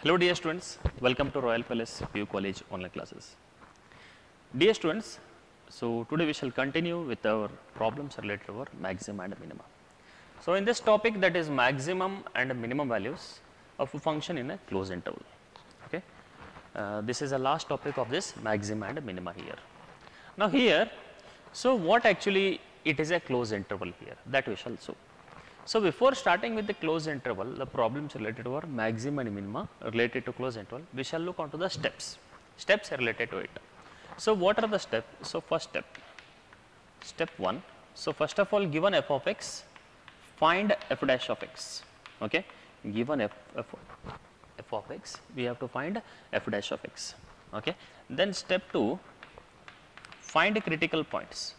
Hello dear students, welcome to Royal Palace PU College online classes. Dear students, so today we shall continue with our problems related to our maximum and minimum. So in this topic, that is maximum and minimum values of a function in a closed interval. Okay, this is the last topic of this maximum and minima here. Now here, so what actually it is a closed interval here, that we shall show. So before starting with the closed interval, the problems related to our maximum and minima related to closed interval, we shall look onto the steps related to it. So what are the steps? So first step 1. So first of all, given f of x, find f dash of x. Okay, given f of x, we have to find f dash of x. Okay, then step 2, find critical points.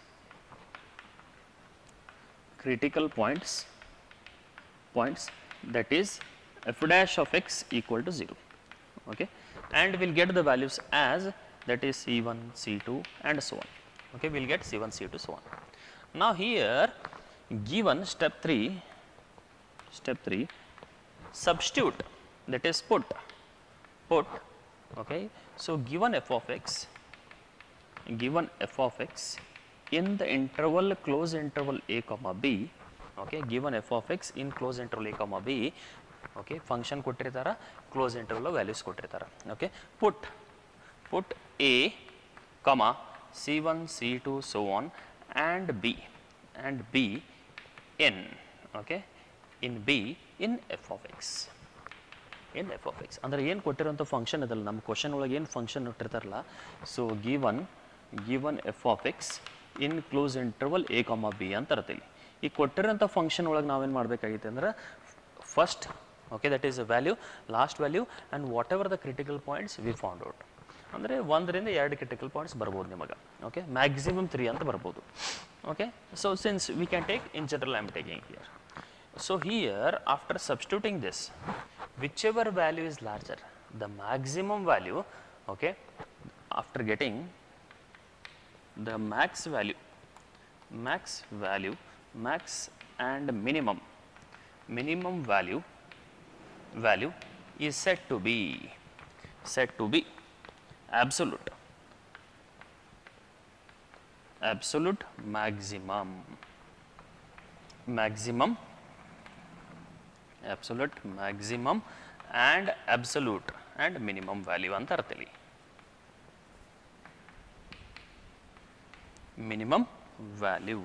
That is f dash of x equal to 0, okay, and we will get the values as that is C1, C2 and so on. Okay, we will get C1, C2 so on. Now here given step 3, substitute, that is put, okay. So given f of x in the interval closed interval a comma b, okay, given f of x in closed interval a comma b, okay, function ಕೊಟ್ಟಿರ್ತಾರ closed interval values ಕೊಟ್ಟಿರ್ತಾರ, okay, put a comma c1 c2 so on and b in, okay, in b in f of x ಅಂದ್ರೆ ಏನು ಕೊಟ್ಟಿರುವಂಥ function ಇದಲ್ಲ, ನಮ್ಮ question ಒಳಗೆ ಏನು function ಇಟ್ಟಿರ್ತಾರಲ್ಲ, so given F of X in close interval A comma B ಅಂತ ಇರ್ತೀವಿ. ಈ ಕೊಟ್ಟಿರೋಂಥ ಫಂಕ್ಷನ್ ಒಳಗೆ ನಾವೇನು ಮಾಡಬೇಕಾಗಿತ್ತು ಅಂದ್ರೆ first, okay, that is a value, last value and whatever the critical points we found out. ಅಂದರೆ 1 ರಿಂದ 2 ಕ್ರಿಟಿಕಲ್ ಪಾಯಿಂಟ್ಸ್ ಬರ್ಬೋದು ನಿಮಗೆ, ಓಕೆ, ಮ್ಯಾಕ್ಸಿಮಮ್ 3 ಅಂತ ಬರ್ಬೋದು. Okay, so since we can take in general I am taking here. So here after substituting this, whichever value is larger, the maximum value, okay, after getting the max and minimum value is said to be absolute maximum and absolute and minimum value ಅಂತ ಇರ್ತೀವಿ. minimum value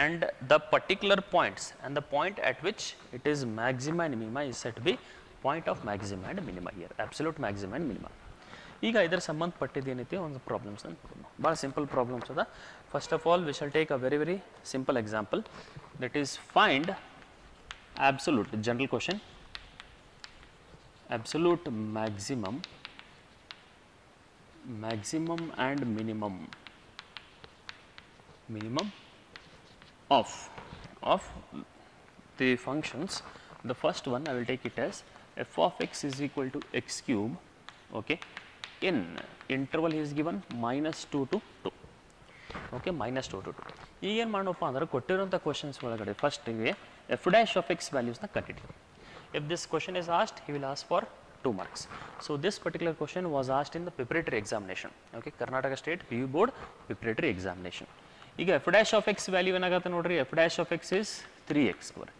and the particular points and the point at which it is maxima and minima is said to be point of maxima and minima here, absolute maxima and minima. ಈಗ ಇದರ ಸಂಬಂಧಪಟ್ಟಿದ್ದು ಏನೈತಿ ಒಂದು problems ಅಂತ ನೋಡೋಣ. ಭಾಳ simple problems ಅದ. First of all we shall take a very simple example, that is find absolute, general question, absolute maximum and minimum of the functions. The first one I will take it as f of x is equal to x cube, okay, in interval is given -2 to 2, okay, -2 to 2. ಈಗ ಏನು ಮಾಡೋಣಪ್ಪ ಅಂದ್ರೆ ಕೊಟ್ಟಿರೋಂಥ questions ಒಳಗಡೆ ಫಸ್ಟಿಗೆ f dash of x values na ಕಂಡುಹಿಡಿಯಿರಿ. If this question is asked, he will ask for 2 marks. So this particular question was asked in the preparatory examination, okay, Karnataka State PU Board preparatory examination. ಈಗ f dash of x value ಏನಾಗುತ್ತೆ ನೋಡ್ರಿ, f dash of x is 3x square.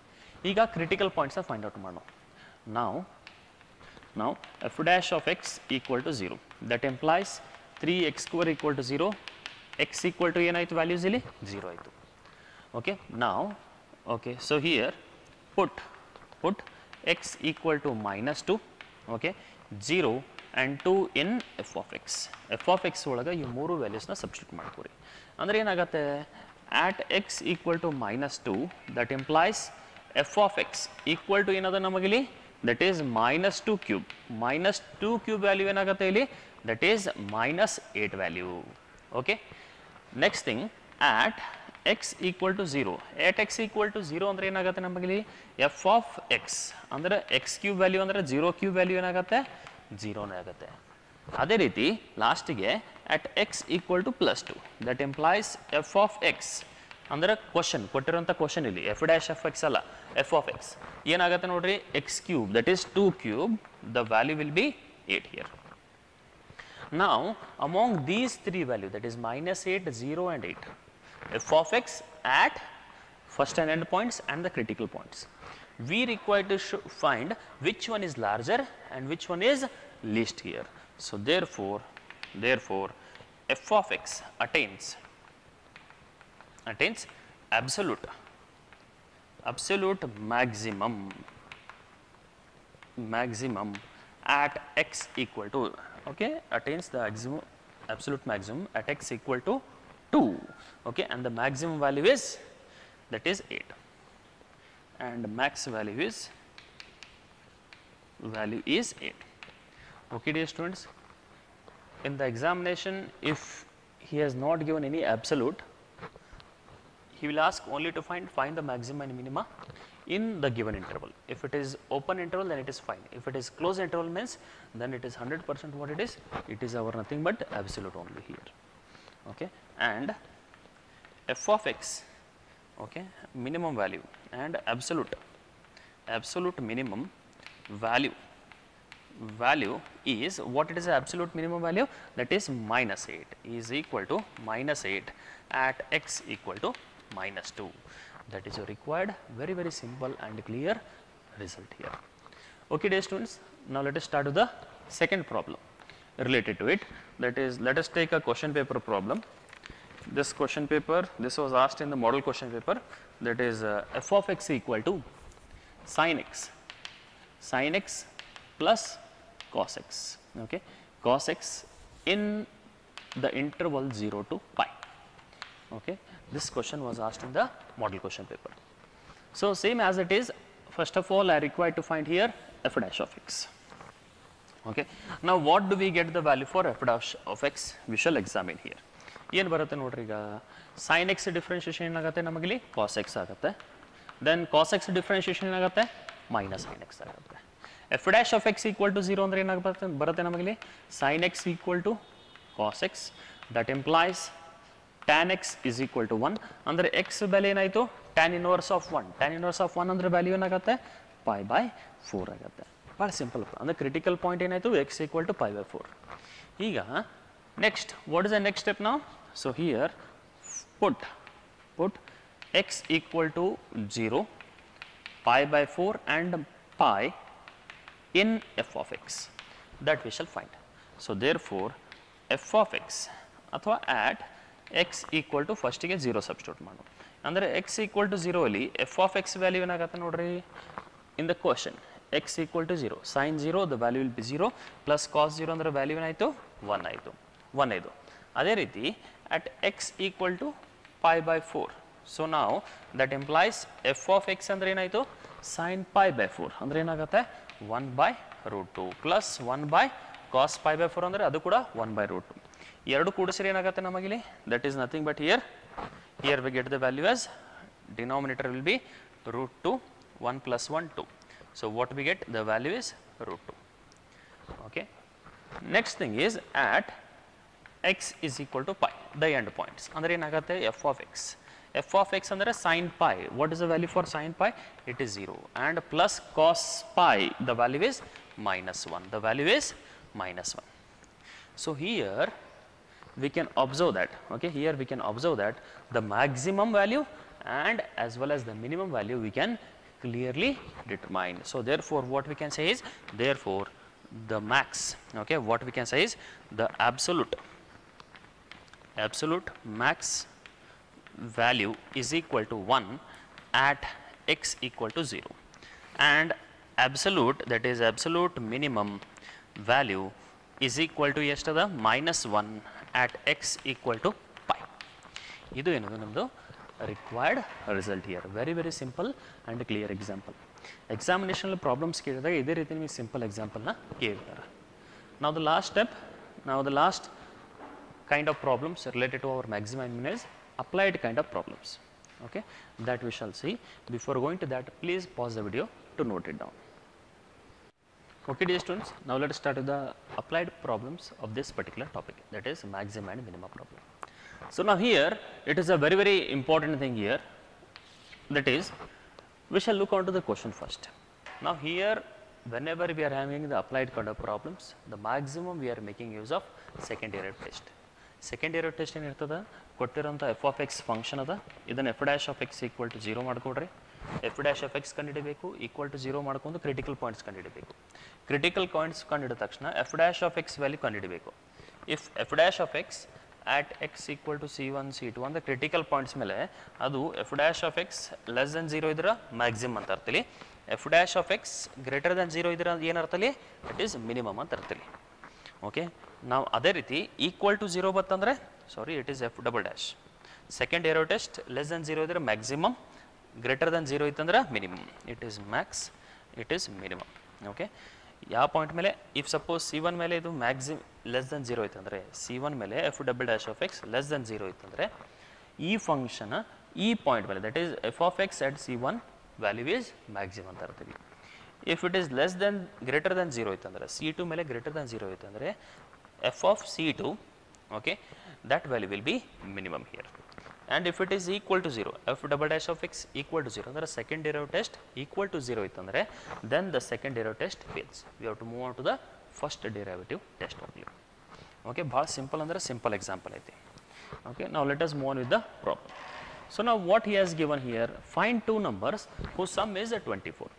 ಈಗ critical points find out ಮಾಡೋಣ. Now f dash of x equal to 0, that implies 3x square equal to 0, x equal to ಏನಾಯಿತು values ಇಲ್ಲಿ 0 ಆಯಿತು. Okay, now okay, so here put x equal to -2, okay, 0 and 2 in f of x. f of x ಒಳಗೆ ಈ ಮೂರು ವ್ಯಾಲ್ಯೂಸ್ನ substitute ಮಾಡ್ಕೊರಿ. ಅಂದರೆ ಏನಾಗುತ್ತೆ, at x equal to -2, that implies f of x equal to ಏನದ ನಮಗಿಲ್ಲಿ, that is -2 cube ವ್ಯಾಲ್ಯೂ ಏನಾಗುತ್ತೆ ಇಲ್ಲಿ, that is -8 value. okay, next thing, at x equal to 0, at x equal to 0 ಅಂದರೆ ಏನಾಗುತ್ತೆ ನಮಗಿಲ್ಲಿ, f of x ಅಂದರೆ x cube value ಅಂದರೆ 0 cube value ಏನಾಗುತ್ತೆ, 0ನೇ ಆಗುತ್ತೆ. ಅದೇ ರೀತಿ ಲಾಸ್ಟಿಗೆ at x equal to +2, that implies f of x ಅಂದರೆ ಕ್ವಶನ್ ಕೊಟ್ಟಿರೋಂಥ ಕ್ವಶನ್ ಇಲ್ಲಿ ಎಫ್ ಡ್ಯಾಶ್ ಎಫ್ ಎಕ್ಸ್ ಅಲ್ಲ ಎಫ್ ಆಫ್ ಎಕ್ಸ್ ಏನಾಗುತ್ತೆ ನೋಡ್ರಿ X cube that is 2 cube the value will B 8 here. Now among these three values that is -8, 0 and 8 f of x at first and end points and the critical points, we require to find which one is larger and which one is least here. So therefore f of x attains absolute maximum at x equal to attains the absolute maximum at x equal to 2 and the maximum value is that is 8 and max value is 8. Dear students, in the examination if he has not given any absolute, he will ask only to find the maximum and minima in the given interval. If it is open interval, then it is fine. If it is closed interval, means then it is 100% what it is our nothing but absolute only here. And f of x minimum value and absolute minimum value is what it is absolute minimum value, that is -8 is equal to -8 at x equal to -2. That is your required very simple and clear result here. Dear students, now let us start with the second problem related to it. That is, let us take a question paper problem. This question paper, this was asked in the model question paper, that is f of x equal to sin x plus cos x, cos x in the interval 0 to pi. This question was asked in the model question paper. So same as it is, first of all I require to find here f dash of x. Now what do we get the value for f dash of x? We shall examine here. ಏನು ಬರುತ್ತೆ ನೋಡ್ರಿ, ಈಗ sin x differentiation ಏನಾಗುತ್ತೆ ನಮಗಿಲ್ಲಿ cos x ಆಗುತ್ತೆ, then cos x differentiation ಏನಾಗುತ್ತೆ minus sin x ಆಗುತ್ತೆ. f dash of x equal to 0 ಅಂದರೆ ಏನಾಗುತ್ತೆ ಬರುತ್ತೆ ನಮಗಿಲ್ಲಿ sin x equal to cos x, that implies tan x is equal to 1 ಅಂದರೆ x ಬೆಲೆ ಏನಾಯಿತು tan inverse of 1 ಅಂದರೆ ವ್ಯಾಲ್ಯೂ ಏನಾಗುತ್ತೆ pi by 4 ಆಗುತ್ತೆ. ಭಾಳ ಸಿಂಪಲ್, ಅಂದರೆ ಕ್ರಿಟಿಕಲ್ ಪಾಯಿಂಟ್ ಏನಾಯಿತು x equal to pi by 4. ಈಗ next, what is the next step now? So here put x equal to 0, pi by 4 and pi in f of x, that we shall find. So therefore f of x ಅಥವಾ at x equal to first ಗೆ 0 substitute ಮಾಡೋಣ. ಅಂದರೆ x equal to 0 ಅಲ್ಲಿ f of x value ಏನಾಗುತ್ತೆ ನೋಡ್ರಿ, in the question x equal to 0, sin 0 the value will be 0 plus cos 0 ಅಂದರೆ value ಏನಾಯಿತು 1 ಆಯಿತು. ಅದೇ ರೀತಿ at x equal to pi by 4, so now that implies f of x ಅಂದರೆ ಏನಾಯಿತು sin pi by 4 ಅಂದರೆ ಏನಾಗುತ್ತೆ 1 by root 2 plus 1 by cos pi by 4 ಅಂದರೆ ಅದು ಕೂಡ 1 by root 2. ಎರಡು ಕೂಡಿಸಿದ್ರೆ ಏನಾಗುತ್ತೆ ನಮಗಿಲ್ಲಿ, that is nothing but here we get the value as denominator will be root 2, 1 plus 1 2. So what we get, the value is root 2. Next thing is at x is equal to pi, the end points ಅಂದರೆ ಏನಾಗುತ್ತೆ f of x ಅಂದರೆ sin pi. What is the value for sin pi? It is 0 and plus cos pi, the value is -1, the value is -1. So here we can observe that, the maximum value and as well as the minimum value we can clearly determine. So therefore what we can say is, therefore the max, what we can say is the absolute max value is equal to 1 at x equal to 0 and absolute, that is absolute minimum value is equal to ಎಷ್ಟದ -1 at x equal to pi. ಇದು ಏನದು ನಮ್ಮದು required result here. Very simple and clear example. ಎಕ್ಸಾಮಿನೇಷನಲ್ಲಿ problems ಕೇಳಿದಾಗ ಇದೇ ರೀತಿ ನಿಮಗೆ simple ಎಕ್ಸಾಂಪಲ್ನ ಕೇಳ್ತಾರೆ. ನಾವು the last kind of problems related to our maximum and minimum is applied kind of problems, that we shall see. Before going to that, please pause the video to note it down. Dear students, now let us start with the applied problems of this particular topic, that is maximum and minimum problem. So now here it is a very important thing here, that is we shall look onto the question first. Now here whenever we are having the applied kind of problems, the maximum we are making use of second error test. Second error test ಏನು ಇರ್ತದ, ಕೊಟ್ಟಿರೋಂಥ F of X function ಅದ, ಇದನ್ನು F dash of X equal to 0 ಮಾಡ್ಕೊಡ್ರಿ, F dash of X ಕಂಡುಹಿಡಬೇಕು, equal to 0 ಮಾಡ್ಕೊಂಡು critical points ಕಂಡುಹಿಡಬೇಕು. Critical points ಕಂಡುಹಿಡಿದ ತಕ್ಷಣ F dash of X value ಕಂಡುಹಿಡಬೇಕು. If F dash of X at x equal to c1 c2 ಅಂದರೆ critical points ಮೇಲೆ ಅದು F dash of X less than 0 ಇದ್ರೆ ಮ್ಯಾಕ್ಸಿಮಮ್ ಅಂತ ಅರ್ಥಲಿ, F dash of X greater than 0 ಇದ್ರೆ ಏನು ಅರ್ಥಲಿ, it is minimum ಅಂತ ಅರ್ಥಲಿ. ಓಕೆ, ನಾವು ಅದೇ ರೀತಿ ಈಕ್ವಲ್ ಟು 0 ಬತ್ತಂದರೆ sorry it is F double dash. Second error test less than 0 ಇದ್ರೆ ಮ್ಯಾಕ್ಸಿಮಮ್, ಗ್ರೇಟರ್ ದೆನ್ 0 ಇತ್ತಂದ್ರೆ minimum, it is max, it is minimum. Okay, ಯಾವ ಪಾಯಿಂಟ್ ಮೇಲೆ ಇಫ್ ಸಪೋಸ್ c1 ಮೇಲೆ ಇದು ಮ್ಯಾಕ್ಸಿಮ್ ಲೆಸ್ ದೆನ್ 0 ಇತ್ತಂದರೆ c1 ಮೇಲೆ F double dash of X less than 0 ಇತ್ತಂದರೆ ಈ ಫಂಕ್ಷನ್ ಈ ಪಾಯಿಂಟ್ ಮೇಲೆ that is F of X at c1 value is maximum ಅಂತ ಇರ್ತೀವಿ. If it is less then greater than 0 ಇತ್ತಂದರೆ c2 ಮೇಲೆ ಗ್ರೇಟರ್ ದೆನ್ 0 ಇತ್ತಂದರೆ F of c2 okay that value will be minimum here. And if it is equal to 0, f double dash of x equal to 0, ಅಂದರೆ second derivative test equal to 0 ಇತ್ತಂದರೆ then the second derivative test fails. We have to move on to the first derivative test only. Okay, ಭಾಳ simple ಅಂದರೆ simple example ಐತಿ. Okay, now let us move on with the problem. So now what he has given here, find two numbers whose sum is 24.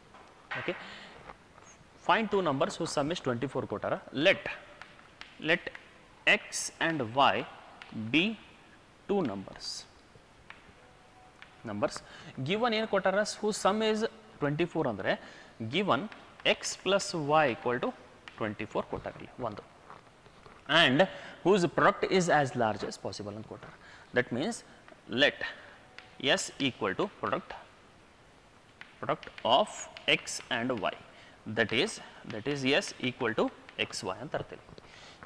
Okay, find two numbers whose sum is 24 ಕೊಟ್ಟಾರ. Let x and y be two numbers. Given ಏನು ಕೊಟ್ಟಾರ, whose sum is 24 ಅಂದರೆ given x plus y equal to 24 ಕೊಟ್ಟಾರಲ್ಲಿ ಒಂದು, and whose product is as large as possible ಅಂತ ಕೊಟ್ಟಾರ. That means let s equal to product of x and y, that is s equal to xy ಅಂತ ಅರ್ತೀವಿ.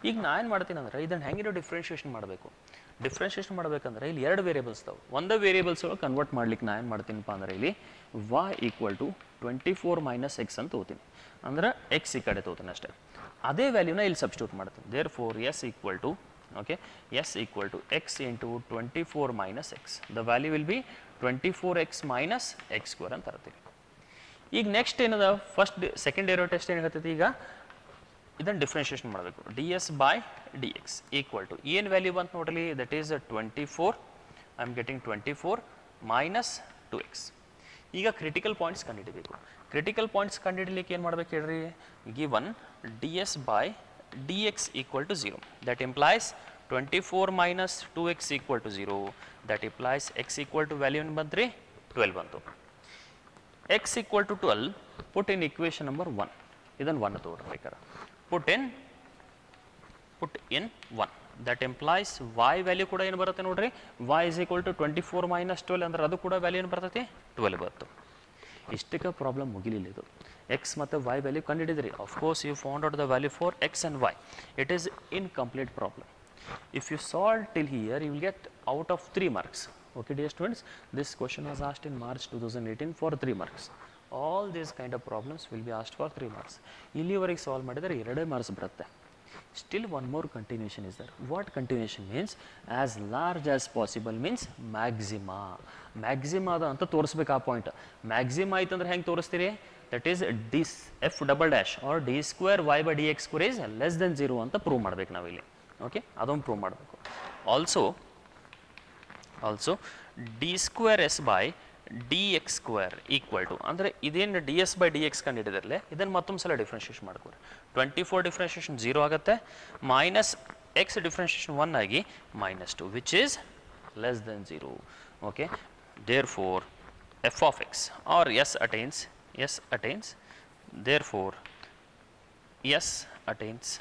ಈಗ ನಾ ಏನು ಮಾಡ್ತೀನಿ ಅಂದರೆ ಇದನ್ನು ಹೆಂಗಿರೋ ಡಿಫ್ರೆನ್ಷಿಯೇಷನ್ ಮಾಡಬೇಕು. ಡಿಫ್ರೆನ್ಷಿಯೇಷನ್ ಮಾಡಬೇಕಂದ್ರೆ ಇಲ್ಲಿ ಎರಡು ವೇರಿಯೇಬಲ್ಸ್ ಇದಾವೆ. ಒಂದು ವೇರಿಯೇಬಲ್ಸ್ ಒಳಗೆ ಕನ್ವರ್ಟ್ ಮಾಡ್ಲಿಕ್ಕೆ ನಾ ಏನು ಮಾಡ್ತೀನಪ್ಪ ಅಂದರೆ ಇಲ್ಲಿ y equal to 24 minus x ಅಂತ ತೊಗೋತೀನಿ, ಅಂದ್ರೆ ಎಕ್ಸ್ ಈ ಕಡೆ ತೊಗೋತೀನಿ ಅಷ್ಟೇ. ಅದೇ ವ್ಯಾಲ್ಯೂನ ಇಲ್ಲಿ ಸಬ್ಸ್ಟಿಟ್ಯೂಟ್ ಮಾಡ್ತೀನಿ. Therefore s equal to okay s equal to x into 24 minus x, the value will be 24x minus x square ಅಂತ ಇರ್ತೀವಿ. ಈಗ ನೆಕ್ಸ್ಟ್ ಏನದ ಫಸ್ಟ್ ಸೆಕೆಂಡ್ ಡೆರಿವೇಟಿವ್ ಟೆಸ್ಟ್ ಏನು ಹೇಳ್ತೈತಿ, ಈಗ ಇದನ್ನು ಡಿಫ್ರೆನ್ಷಿಯೇಷನ್ ಮಾಡಬೇಕು. D S by D x equal to ಏನು value ಬಂತು ನೋಡಲಿ, that is 24, I am getting 24 minus 2x. ಈಗ ಕ್ರಿಟಿಕಲ್ ಪಾಯಿಂಟ್ಸ್ ಕಂಡುಹಿಡಬೇಕು. ಕ್ರಿಟಿಕಲ್ ಪಾಯಿಂಟ್ಸ್ ಕಂಡುಹಿಡಲಿಕ್ಕೆ ಏನು ಮಾಡ್ಬೇಕು ಹೇಳ್ರಿ, given d S by D x equal to 0, that implies 24 minus 2x equal to 0, that implies x equal to value ಏನು ಬಂತು ರೀ 12 ಬಂತು. X equal to 12 put in equation number 1, ಇದನ್ನು 1 ತಗೊಳ್ಬೇಕಾರೆ put in 1, that implies y value ಕೂಡ ಏನು ಬರುತ್ತೆ ನೋಡ್ರಿ, y is equal to 24 minus 12 ಅಂದ್ರೆ ಅದು ಕೂಡ ವ್ಯಾಲ್ಯೂ ಏನು ಬರ್ತೈತಿ 12 ಬರುತ್ತೆ. ಇಷ್ಟಕ್ಕೆ ಪ್ರಾಬ್ಲಮ್ ಮುಗಿಲಿಲ್ಲ ಇದು. x ಮತ್ತು y ವ್ಯಾಲ್ಯೂ ಕಂಡುಹಿಡಿದ್ರಿ, of course you found out the value for x and y. It is incomplete problem. If you solve till here you will get out of 3 marks. Okay dear students, this question was asked in March 2018 for 3 marks. All these kind of problems will be asked for 3 marks. ಇಲ್ಲಿವರೆಗೆ solve ಮಾಡಿದರೆ 2 marks ಬರುತ್ತೆ. Still one more continuation is there. What continuation means? As large as possible means maxima. Maxima ಅದ ಅಂತ ತೋರಿಸ್ಬೇಕು ಆ point. Maxima ಆಯ್ತು ಅಂದ್ರೆ ಹೆಂಗೆ ತೋರಿಸ್ತೀರಿ, that is D F double dash or D square Y by D X square is less than 0 ಅಂತ prove ಮಾಡ್ಬೇಕು ನಾವಿಲ್ಲಿ. ಓಕೆ, ಅದೊಂದು ಪ್ರೂವ್ ಮಾಡಬೇಕು. Also D square S by D X square equal to ಅಂದರೆ ಇದೇನು D S by D X ಕಂಡಿಡಿದ್ರಲ್ಲೇ ಇದನ್ನು ಮತ್ತೊಂದು ಸಲ ಡಿಫ್ರೆನ್ಷಿಯೇಷನ್ ಮಾಡ್ಕೊರಿ. 24 ಡಿಫ್ರೆನ್ಷಿಯೇಷನ್ 0 ಆಗುತ್ತೆ, ಮೈನಸ್ ಎಕ್ಸ್ ಡಿಫ್ರೆನ್ಷಿಯೇಷನ್ 1 ಆಗಿ minus 2 which is less than 0. Okay, therefore f of x or s attains therefore s attains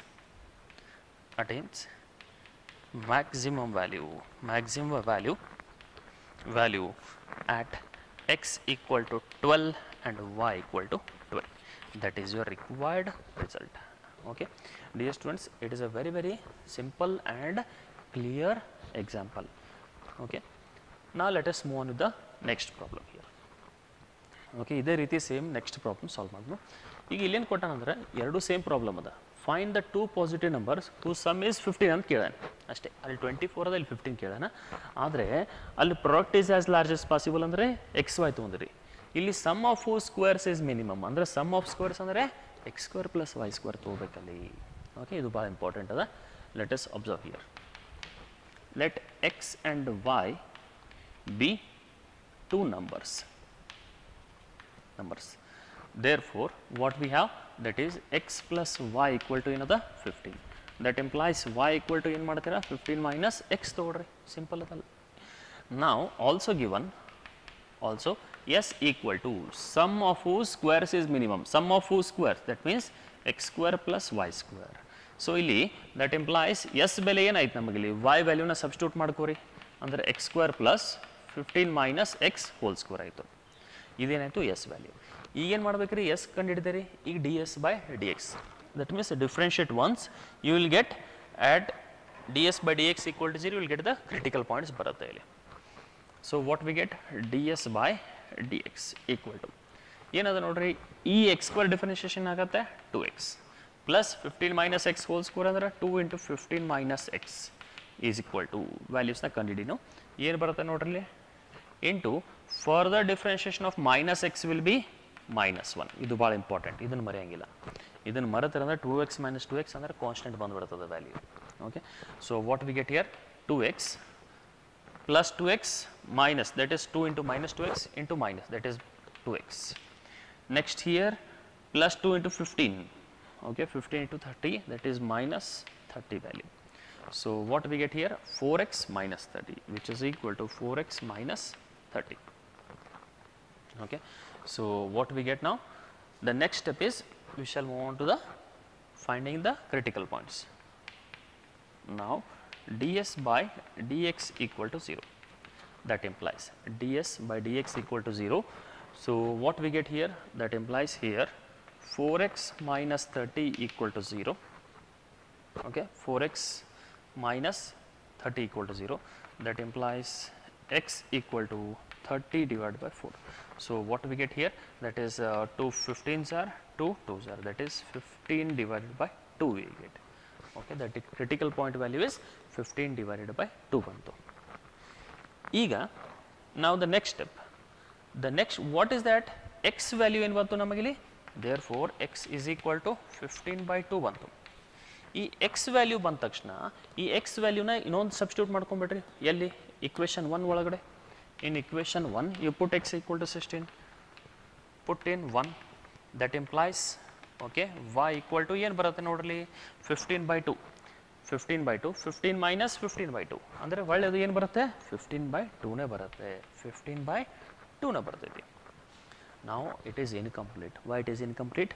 maximum value at x equal to 12 and y equal to 12. That is your required result. Okay, dear students, it is a very simple and clear example. Okay, now let us move on with the next problem here. Okay, ಇದೇ ರೀತಿ same next problem solve ಮಾಡೋಣ. ಈಗ ಇಲ್ಲೇನು ಕೊಟ್ಟಾನಂದ್ರೆ ಎರಡು same problem ಅದ. Find the two positive numbers who some is 15 ಅಂತ ಕೇಳಾನೆ ಅಷ್ಟೇ. ಅಲ್ಲಿ 24 ಅದ, ಇಲ್ಲಿ 15 ಕೇಳಾನ. ಆದರೆ ಅಲ್ಲಿ product is as large as possible ಅಂದರೆ ಎಕ್ಸ್ ವೈ ತೊಗೊಂಡ್ರಿ. ಇಲ್ಲಿ sum of who squares is minimum ಅಂದರೆ ಸಮ್ ಆಫ್ ಸ್ಕ್ವೇರ್ಸ್ ಅಂದರೆ X square plus Y square ತೊಗೋಬೇಕಲ್ಲಿ. ಓಕೆ, ಇದು ಭಾಳ ಇಂಪಾರ್ಟೆಂಟ್ ಅದ. Let us observe here. Let x and y be two numbers. Therefore, what we have, that is x plus y equal to another 15. That implies y equal to 15 minus x togolri. Simple adalla. Now also given, also s equal to sum of whose squares is minimum. Sum of whose squares, that means x square plus y square. So ಇಲ್ಲಿ that implies s ಬೆಲೆ ಏನಾಯ್ತು ನಮಗಿಲ್ಲಿ y ವ್ಯಾಲ್ಯೂನ substitute ಮಾಡ್ಕೋರಿ ಅಂದರೆ X square plus 15 minus x whole square ಆಯಿತು. ಇದೇನಾಯಿತು s value. ಈಗೇನು ಮಾಡ್ಬೇಕ್ರಿ, ಎಸ್ ಕಂಡು ಹಿಡಿದೇರಿ. ಈಗ d S by D x, that means differentiate once you will get at d S by D x equal to 0, you will get the critical points ಬರುತ್ತೆ ಇಲ್ಲಿ. So what we get, d S by D x equal to ಏನದ ನೋಡ್ರಿ, ಈ X square differentiation ಆಗುತ್ತೆ 2x plus 15 minus x whole square ಅಂದರೆ 2 into 15 minus x is equal to values ನ ಕಂಡಿಡಿನು ಏನು ಬರುತ್ತೆ ನೋಡ್ರಿ into further differentiation of minus x will be minus 1. ಇದು ಭಾಳ ಇಂಪಾರ್ಟೆಂಟ್, ಇದನ್ನು ಮರೆಯಂಗಿಲ್ಲ. ಇದನ್ನು ಮರೆತಾರೆ ಅಂದರೆ 2x minus 2x ಅಂದರೆ ಕಾನ್ಸ್ಟೆಂಟ್ ಬಂದುಬಿಡ್ತದೆ value. Okay, so what we get here, 2x plus 2x minus, that is 2 into minus 2x into minus, that is 2x. Next here plus 2 into 15. Okay, 15 into 30, that is minus 30 value. So what we get here, 4x minus 30, which is equal to 4x minus 30. Okay, so what we get now, the next step is we shall move on to the finding the critical points. Now ds by dx equal to 0, that implies ds by dx equal to 0. So what we get here, that implies here 4x minus 30 equal to 0. Okay, 4x minus 30 equal to 0, that implies x equal to 30 divided by 4. So what we get here, that is 2 15s are 2 2s are, that is 15 divided by 2 we get. Okay, that the critical point value is 15 divided by 2 bantu. Iga now the next step, the next what is that, x value ಏನು ಬಂತು ನಮಗಿಲ್ಲಿ, therefore x is equal to 15 by 2 ಬಂತು. ಈ x value ಬಂದ ತಕ್ಷಣ ಈ x ವ್ಯಾಲ್ಯೂನ ಇನ್ನೊಂದು substitute ಮಾಡ್ಕೊಂಡ್ಬಿಡ್ರಿ ಎಲ್ಲಿ, ಇಕ್ವೇಷನ್ 1 ಒಳಗಡೆ. In equation 1 you put x equal to 16, put in 1, that implies okay y equal to ಏನು ಬರುತ್ತೆ ನೋಡ್ರಿ 15 by 2, 15 by 2, 15 minus 15 by 2 ಅಂದರೆ ಒಳ್ಳೆಯದು ಏನು ಬರುತ್ತೆ 15 by 2ನೇ ಬರುತ್ತೆ, 15 by 2ನೇ ಬರ್ತೈತಿ. Now it is incomplete. Why it is incomplete?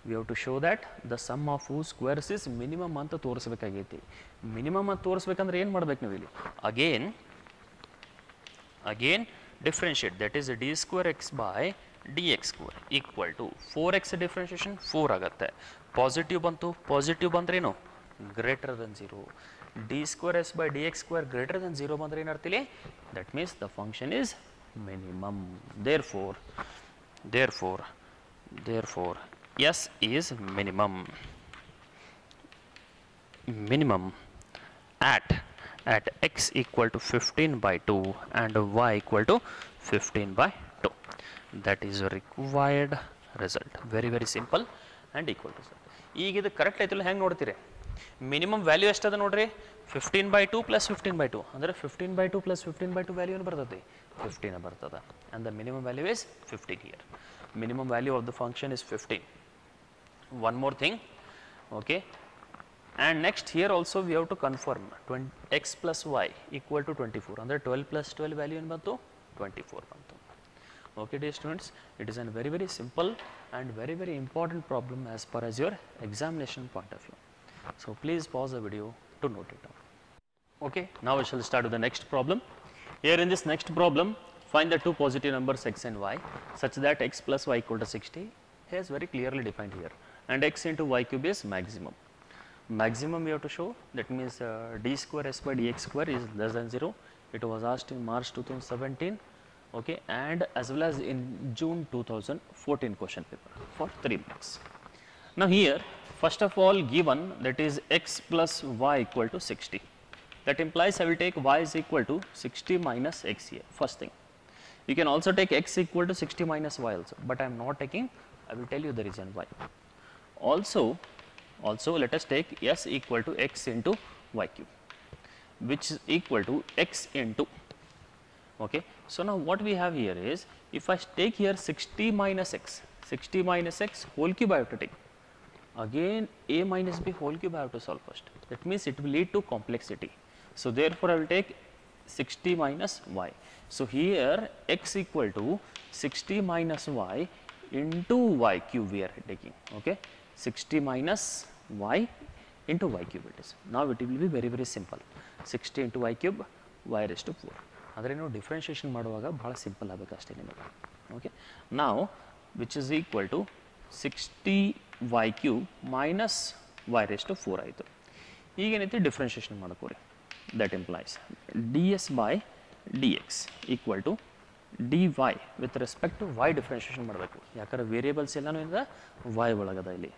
We have to show that the sum of whose squares is minimum ಅಂತ ತೋರಿಸಬೇಕಾಗೈತಿ. ಮಿನಿಮಮ್ ಅಂತ ತೋರಿಸಬೇಕಂದ್ರೆ ಏನು ಮಾಡ್ಬೇಕು ನೀವು ಇಲ್ಲಿ, again differentiate, that is d square x by dx square equal to 4x differentiation 4 ಆಗುತ್ತೆ. Positive ಬಂದ್ರೆ ಏನು, greater than 0. d square s by dx square greater than 0 ಬಂದ್ರೆ ಏನು ಅರ್ಥಿಲಿ, that means the function is minimum. Therefore s is minimum at x equal to 15 by 2 and y equal to 15 by 2. That is a required result. Very very simple and equal to 0. ಈಗ ಇದು correct ಆಯ್ತಲ್ಲ, ಹೆಂಗೆ ನೋಡ್ತೀರಿ, minimum value ಎಷ್ಟದ ನೋಡ್ರಿ 15 by 2 plus 15 by 2 ಅಂದರೆ 15 by 2 plus 15 by 2 value ಏನು ಬರ್ತದೆ 15 ಬರ್ತದೆ, and the minimum value is 15 here. Minimum value of the function is 15. One more thing, okay, and next here also we have to confirm x plus y equal to 24 ಅಂದರೆ 12 plus 12 value ಏನು ಬಂತು 24 ಬಂತು. Okay dear students, it is a very very simple and very very important problem as far as your examination point of view. So please pause the video to note it down. Okay, now we shall start with the next problem. Here in this next problem, find the two positive numbers x and y such that x plus y equal to 60. Here is very clearly defined here, and x into y cube is maximum. Maximum we have to show, that means d square s by dx square is less than 0. It was asked in March 2017, okay, and as well as in June 2014 question paper for 3 marks. Now here first of all given that is x plus y equal to 60. That implies I will take y is equal to 60 minus x here, first thing. You can also take x equal to 60 minus y also, but I am not taking, I will tell you the reason why. Also let us take s equal to x into y cube, which is equal to x into, okay. So now what we have here is, if I take here 60 minus x whole cube I have to take. Again a minus b whole cube I have to solve first. That means it will lead to complexity. So therefore I will take 60 minus y. So here x equal to 60 minus y into y cube we are taking, okay. 60 minus y into y cube it is. Now it will be very very simple. 60 into y cube y raised to 4. ಆದರೆ ನೀವು differentiation ಮಾಡುವಾಗ ಭಾಳ simple ಆಗಬೇಕು ಅಷ್ಟೇ ನಿಮಗೆ, okay. ನಾವು which is equal to 60 y cube minus y raised to 4 ಆಯಿತು. ಈಗೇನೈತಿ ಡಿಫ್ರೆನ್ಷಿಯೇಷನ್ ಮಾಡ್ಕೋರಿ. That implies ds by dx equal to dy with respect to y differentiation ಮಾಡಬೇಕು. ಯಾಕಂದ್ರೆ ವೇರಿಯೇಬಲ್ಸ್ ಎಲ್ಲನೂ ಇಂದ y ಒಳಗದ ಇಲ್ಲಿ.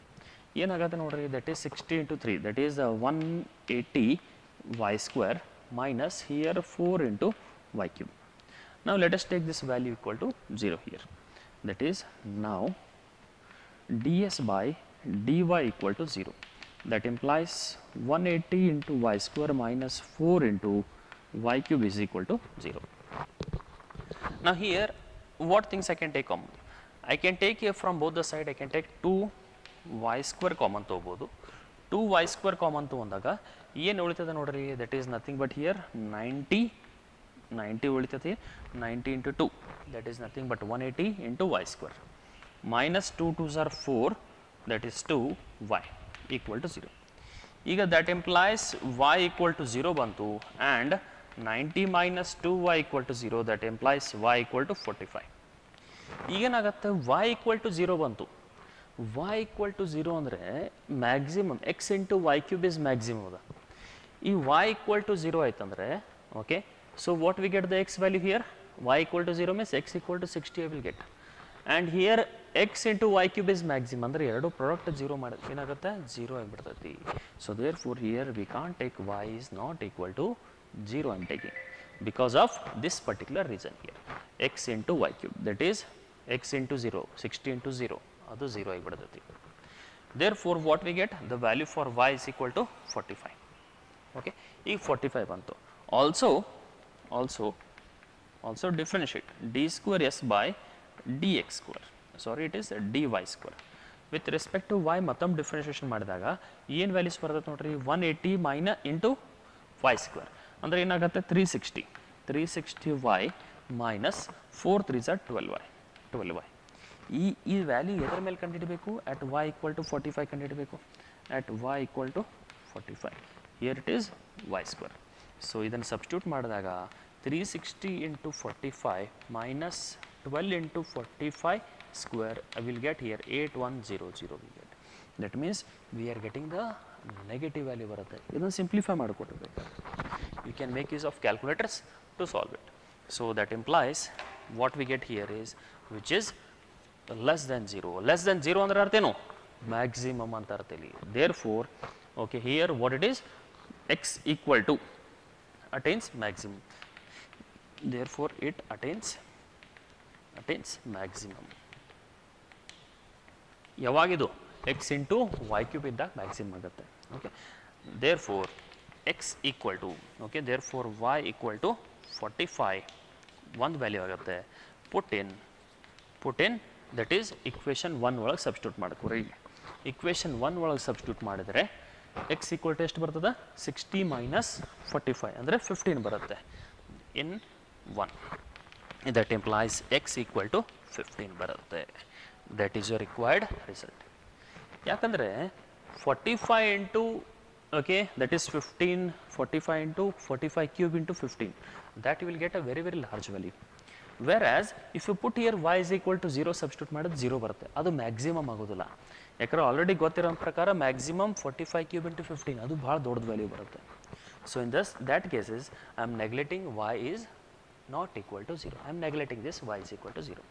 ಏನಾಗುತ್ತೆ ನೋಡ್ರಿ, that is 60 into 3 that is 180 y square minus here 4 into y cube. Now let us take this value equal to 0 here. That is now ds by dy equal to 0. That implies 180 into y square minus 4 into y cube is equal to 0. Now here what things I can take common? I can take here from both the side, I can take 2y square common ತಗೋಬಹುದು. 2y square common ತಗೊಂಡಾಗ ಏನು ಉಳಿತದೆ ನೋಡ್ರಿ, that is nothing but here 90 ಉಳಿತದೆ. 90 into 2 that is nothing but 180 into y square minus 2 2s are 4 that is 2y equal to 0. ಈಗ that implies y equal to 0 ಬಂತು and 90 minus 2y equal to 0 that implies y equal to 45. ಈಗೇನಾಗುತ್ತೆ, y equal to 0 ಬಂತು. y equal to 0 ಅಂದರೆ maximum x into y cube is maximum ಅದ. ಈ y equal to 0 ಆಯ್ತಂದ್ರೆ, okay. So what we get the x value here, y equal to 0 means x equal to 60 I will get, and here x into y cube is maximum ಅಂದರೆ ಎರಡು product 0 ಮಾಡೋದು ಏನಾಗುತ್ತೆ, 0 ಆಗಿಬಿಡ್ತೈತಿ. So therefore here we can't take y is not equal to 0 I am taking because of this particular reason here, x into y cube that is x into 0, 60 into 0 ಅದು 0 ಆಗಿಬಿಡ್ತೈತಿ. Therefore what we get, the value for y is equal to 45, okay. ಈಗ 45 ಬಂತು. Also differentiate d square s by dx square, sorry it is dy square with respect to y. ಮತ್ತೊಮ್ಮೆ differentiation ಮಾಡಿದಾಗ ಏನು values ಬರ್ತದೆ ನೋಡ್ರಿ, 180 minus into y square ಅಂದರೆ ಏನಾಗುತ್ತೆ 360y minus 4 3s are 12y. ಈ ವ್ಯಾಲ್ಯೂ ಎದರ ಮೇಲೆ ಕಂಡುಹಿಡಬೇಕು, ಅಟ್ y equal to 45 ಕಂಡುಹಿಡಬೇಕು. at y equal to 45 here it is y square. So ಇದನ್ನು ಸಬ್ಸ್ಟಿಟ್ಯೂಟ್ ಮಾಡಿದಾಗ 360 into 45 minus 12 into 45 square I will get here 8100 we get. That means we are getting the negative value ಬರುತ್ತೆ. ಇದನ್ನು simplify ಮಾಡಿಕೊಟ್ಟಿರ್ಬೇಕು. You can make use of calculators to solve it. So that implies what we get here is which is less than 0. Less than 0 ಅಂದರೆ ಅರ್ಥ ಏನು, maximum ಅಂತ ಅರ್ಥ ಇಲ್ಲಿ. Therefore okay here what it is, x equal to attains maximum. Therefore it attains maximum. ಯಾವಾಗಿದು x into y cube ಇದ್ದಾಗ maximum ಆಗುತ್ತೆ, okay. Therefore x equal to, okay, therefore y equal to 45 ಒಂದು value ಆಗುತ್ತೆ. put in that is equation 1 ಒಳಗೆ substitute ಮಾಡ್ಕೊರಿ. equation 1 ಒಳಗೆ substitute ಮಾಡಿದರೆ x equal to ಎಷ್ಟು ಬರ್ತದೆ, 60 minus 45 ಅಂದರೆ 15 ಬರುತ್ತೆ in 1. that implies x equal to 15 ಬರುತ್ತೆ. that is your required result. ಯಾಕಂದರೆ 45 into, okay, that is 15, 45 into 45 cube into 15, that you will get a very very large value. Whereas if you put here y is equal to 0 substitute ಮಾಡಿದ್ರೆ 0 ಬರುತ್ತೆ, ಅದು maximum ಆಗೋದಿಲ್ಲ. ಯಾಕಂದ್ರೆ already ಗೊತ್ತಿರೋ ಪ್ರಕಾರ maximum 45 cube into 15 ಅದು ಭಾಳ ದೊಡ್ಡ ವ್ಯಾಲ್ಯೂ ಬರುತ್ತೆ. So in that cases I am neglecting y is not equal to 0. I am neglecting this y is equal to 0.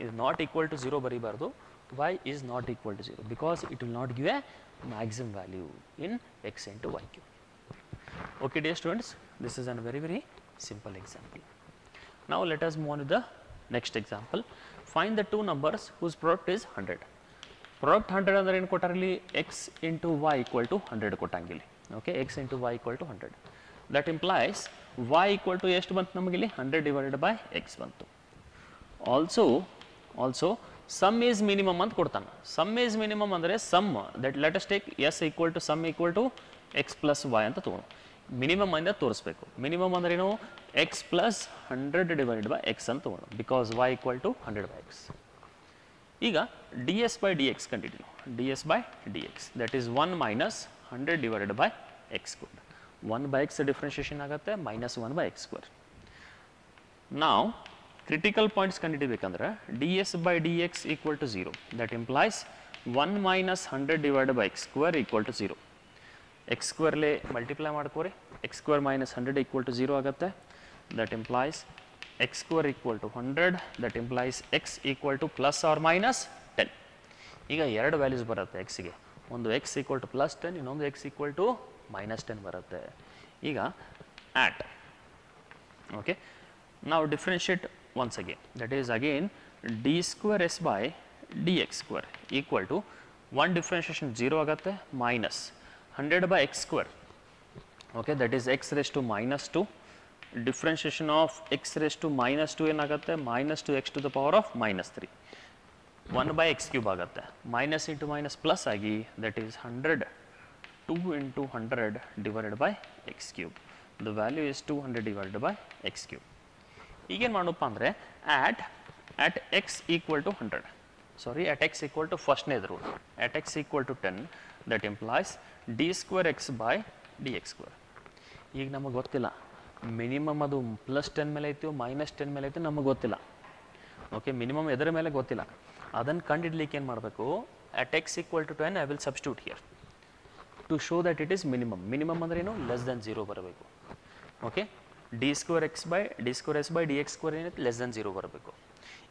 ಇದು ನಾಟ್ ಈಕ್ವಲ್ ಟು 0 ಬರೀಬಾರ್ದು, y is not equal to 0 because it will not give a maximum value in x into y cube. Okay, dear students, this is a very simple example. Now let us move on to the next example. Find the two numbers whose product is 100. Product 100 ಅಂದರೆ ಏನು ಕೊಟ್ಟಾರಲ್ಲಿ x into y equal to 100 ಕೊಟ್ಟಂಗಿಲ್ಲಿ. Okay, x into y equal to 100. That implies y equal to ಎಷ್ಟು ಬಂತು ನಮಗಿಲ್ಲಿ 100 divided by x ಬಂತು. Also sum is minimum ಅಂತ ಕೊಡ್ತಾನೆ. Sum is minimum ಅಂದರೆ sum that let us take s equal to sum equal to x plus y ಅಂತ ತಗೋಣ. Minimum ಇಂದ ತೋರಿಸಬೇಕು. ಮಿನಿಮಮ್ ಅಂದ್ರೆ ಏನು x plus 100 divided by x ಅಂತ ತಗೋಣ because y equal to 100 by x. ಈಗ ds by dx ಕಂಡಿಡಿಯು. ds by dx that is 1 minus 100 divided by x square. 1 by x differentiation ಆಗುತ್ತೆ minus 1 by x square. Now critical points ಕಂಡಿಡಿಬೇಕಂದ್ರೆ ds by dx equal to 0. That implies 1 minus 100 divided by x square equal to 0. x square ले multiply ಮಾಡ್ಕೋರಿ. x square minus 100 equal to 0 ಆಗುತ್ತೆ. That implies x square equal to 100. That implies x equal to plus or minus 10. ಈಗ ಎರಡು values ಬರುತ್ತೆ x ಗೆ. ಒಂದು x equal to plus 10, ಇನ್ನೊಂದು x equal to minus 10 ಬರುತ್ತೆ. ಈಗ at. Okay. Now differentiate once again. That is again d square s by dx square equal to 1 differentiation 0 ಆಗುತ್ತೆ minus 100 by x square. Okay, that is x raised to minus 2. Differentiation of x raised to minus 2 ಏನಾಗುತ್ತೆ minus 2x to the power of minus 3. 1 by x cube ಆಗುತ್ತೆ. Minus into minus plus ಆಗಿ that is 100. 2 into 100 divided by x cube. The value is 200 divided by x cube. ಈಗೇನು ಮಾಡಪ್ಪ ಅಂದರೆ at x equal to 100. Sorry, at x equal to ಫಸ್ಟ್ನೇದು rule. At x equal to 10 that implies d square x by dx square. ಈಗ ನಮಗೆ ಗೊತ್ತಿಲ್ಲ minimum ಅದು plus 10 ಮೇಲೆ ಐತಿ ಮೈನಸ್ 10 ಮೇಲೆ ಐತಿ ನಮಗೆ ಗೊತ್ತಿಲ್ಲ. ಓಕೆ, ಮಿನಿಮಮ್ ಎದರ ಮೇಲೆ ಗೊತ್ತಿಲ್ಲ. ಅದನ್ನು ಕಂಡುಹಿಡ್ಲಿಕ್ಕೆ ಏನು ಮಾಡಬೇಕು at x equal to 10 I will substitute here to show that it is minimum. Minimum ಅಂದ್ರೆ ಏನು ಲೆಸ್ ದೆನ್ 0 ಬರಬೇಕು. Okay, d square s by dx square ಏನೈತಿ ಲೆಸ್ ದೆನ್ 0 ಬರಬೇಕು.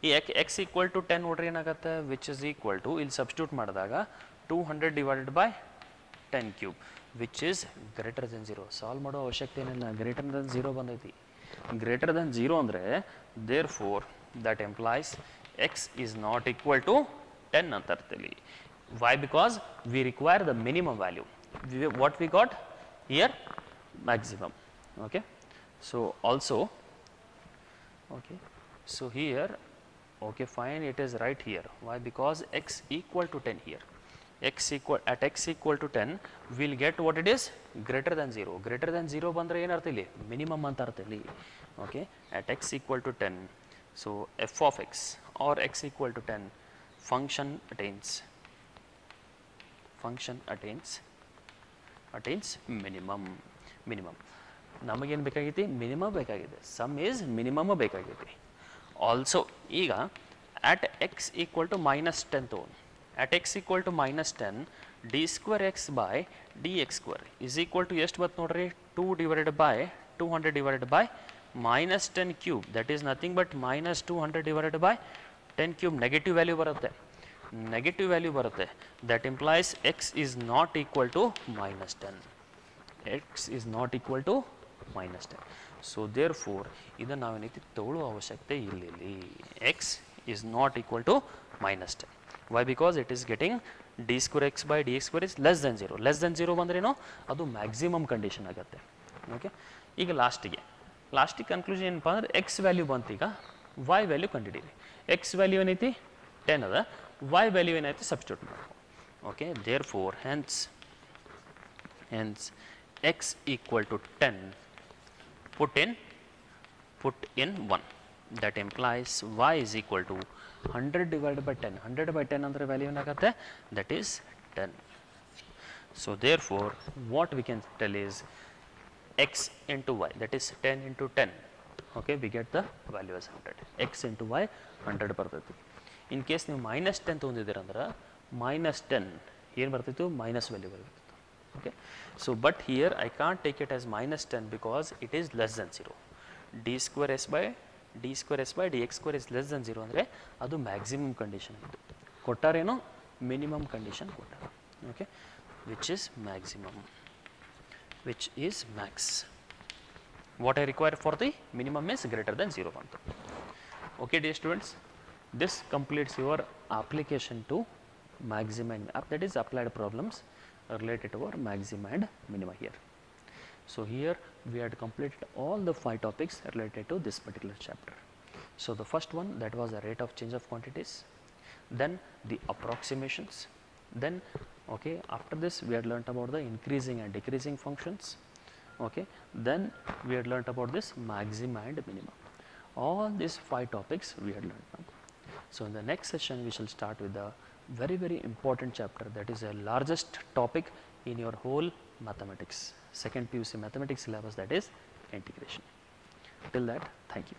ಈ x equal to 10 ನೋಡ್ರಿ ಏನಾಗುತ್ತೆ which is equal to ಇಲ್ಲಿ substitute ಮಾಡಿದಾಗ 200 divided by 10 cube which is greater than 0. Solve ಮಾಡೋ ಅವಶ್ಯಕತೆ ಏನಿಲ್ಲ, greater than 0 ಬಂದೈತಿ. greater than 0 ಅಂದರೆ therefore that implies x is not equal to 10 ಅಂತ ಅರ್ಥದಲ್ಲಿ. Why? Because we require the minimum value. What we got here maximum. Okay, so also okay, so here okay fine, it is right here. Why? Because x equal to 10 here. At x equal to 10 we'll get what it is greater than 0. Greater than 0 ಬಂದ್ರೆ ಏನು ಅರ್ಥ ಇಲ್ಲಿ minimum ಅಂತ ಅರ್ಥ ಇಲ್ಲಿ. Okay, at x equal to 10, so f of x or x equal to 10 function attains minimum. ನಮಗೇನು ಬೇಕಾಗೈತಿ minimum ಬೇಕಾಗಿದೆ. ಸಮ್ ಈಸ್ ಮಿನಿಮಮ್ ಬೇಕಾಗೈತಿ. ಆಲ್ಸೋ ಈಗ at x equal to minus 10 ತಗೊಂಡು at x equal to minus 10 d square x by dx square is equal to ಎಷ್ಟು ಬತ್ತು ನೋಡ್ರಿ 2 divided by 200 divided by minus 10 cube, that is nothing but minus 200 divided by 10 cube. Negative value ಬರುತ್ತೆ. That implies x is not equal to minus 10. x is not equal to minus 10. So therefore ಇದನ್ನು ನಾವೇನೈತಿ ತಗೊಳ್ಳೋ ಅವಶ್ಯಕತೆ ಇಲ್ಲಿ. x is not equal to minus 10. Why? Because it is getting d square x by dx square is less than 0. Less than 0 ಬಂದ್ರೇನೋ ಅದು maximum condition ಆಗುತ್ತೆ. Okay, ಈಗ ಲಾಸ್ಟಿಗೆ conclusion ಏನಪ್ಪ ಅಂದ್ರೆ x ವ್ಯಾಲ್ಯೂ ಬಂತು. ಈಗ y ವ್ಯಾಲ್ಯೂ ಕಂಡುಹಿಡೀರಿ. x ವ್ಯಾಲ್ಯೂ ಏನೈತಿ 10 ಅದ, y ವ್ಯಾಲ್ಯೂ ಏನೈತಿ ಸಬ್ಸ್ಟಿಟ್ಯೂಟ್ ಮಾಡಬೇಕು. Okay, therefore hence x equal to 10 put in 1. That implies y is equal to 100 divided by 10. 100 by 10 ಅಂದರೆ ವ್ಯಾಲ್ಯೂ ಏನಾಗುತ್ತೆ that is 10. So therefore what we can tell is x into y, that is 10 into 10. Okay, we get the value as 100. x into y 100 ಬರ್ತೈತಿ. In case ನೀವು minus 10 ತೊಗೊಂಡಿದ್ದೀರಂದ್ರೆ minus 10 ಏನು ಬರ್ತಿತ್ತು minus value ಬರಬೇಕಿತ್ತು. Okay, so but here I can't take it as minus 10 because it is less than 0. d square s by dx square is less than 0 ಅಂದರೆ ಅದು maximum condition ಆಯಿತು. ಕೊಟ್ಟಾರೇನು minimum condition ಕೊಟ್ಟಾರೆ, okay, which is maximum, which is max. What I require for the minimum is greater than 0 1. Okay, dear students, this completes your application to maxima and that is applied problems related to our maxima and minima here. So here we had completed all the 5 topics related to this particular chapter. So the first one, that was the rate of change of quantities, then the approximations, then okay, after this we had learnt about the increasing and decreasing functions, okay, then we had learnt about this maxima and minima. All these 5 topics we had learnt now. So in the next session we shall start with the very important chapter, that is the largest topic in your whole mathematics, second PUC mathematics syllabus, that is integration. Till that, thank you.